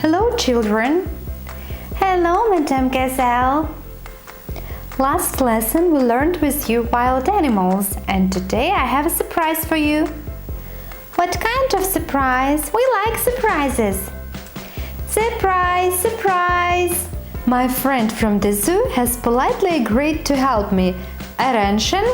Hello, children. Hello, Madam Gazelle. Last lesson we learned with you wild animals, and today I have a surprise for you. What kind of surprise? We like surprises. Surprise, surprise! My friend from the zoo has politely agreed to help me. Attention!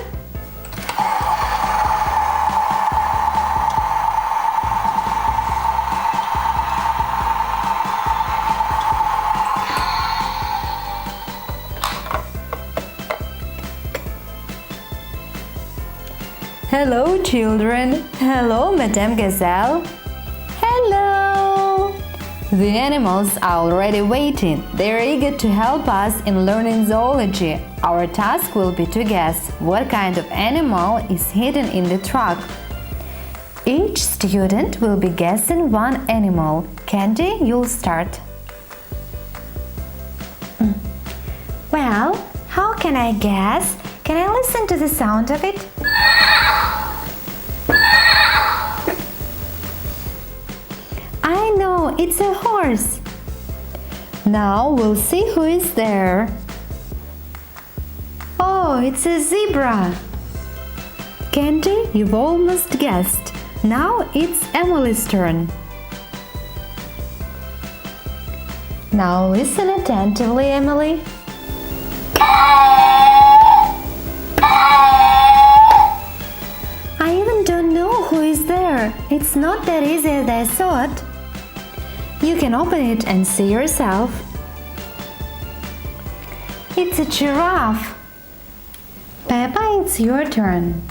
Hello, children. Hello, Madam Gazelle. Hello. The animals are already waiting. They are eager to help us in learning zoology. Our task will be to guess what kind of animal is hidden in the truck. Each student will be guessing one animal. Candy, you'll start. Well, how can I guess? Can I listen to the sound of it? I know, it's a horse. Now we'll see who is there. Oh, it's a zebra. Candy, you've almost guessed. Now it's Emily's turn. Now listen attentively, Emily. I even don't know who is there. It's not that easy as I thought. You can open it and see yourself. It's a giraffe. Peppa, it's your turn.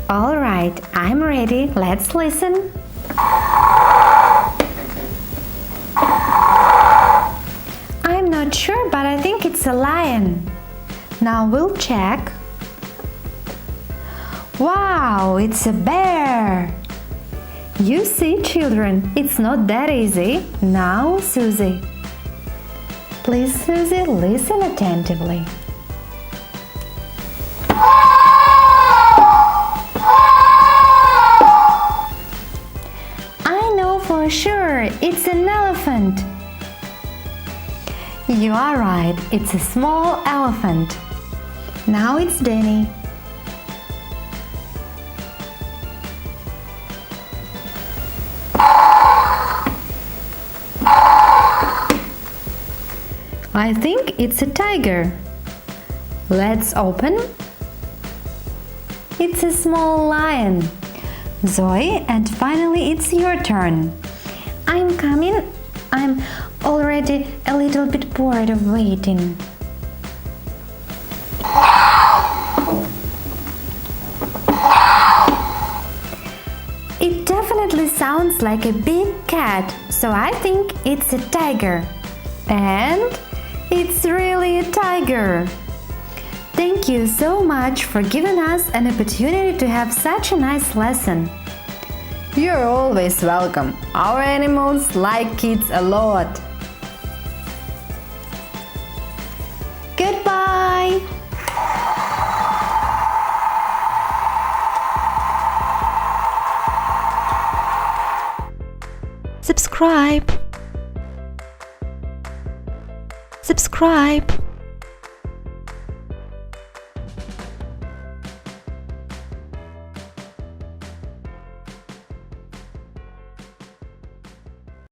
All right, I'm ready. Let's listen. I'm not sure, but I think it's a lion. Now we'll check. Wow, it's a bear! You see, children, it's not that easy. Now, Susie. Please, Susie, listen attentively. I know for sure, it's an elephant. You are right, it's a small elephant. Now it's Danny. I think it's a tiger. Let's open. It's a small lion. Zoe, and finally it's your turn. I'm coming. I'm already a little bit bored of waiting. It definitely sounds like a big cat, so I think it's a tiger. And it's really a tiger. Thank you so much for giving us an opportunity to have such a nice lesson. You're always welcome. Our animals like kids a lot. Goodbye. Subscribe.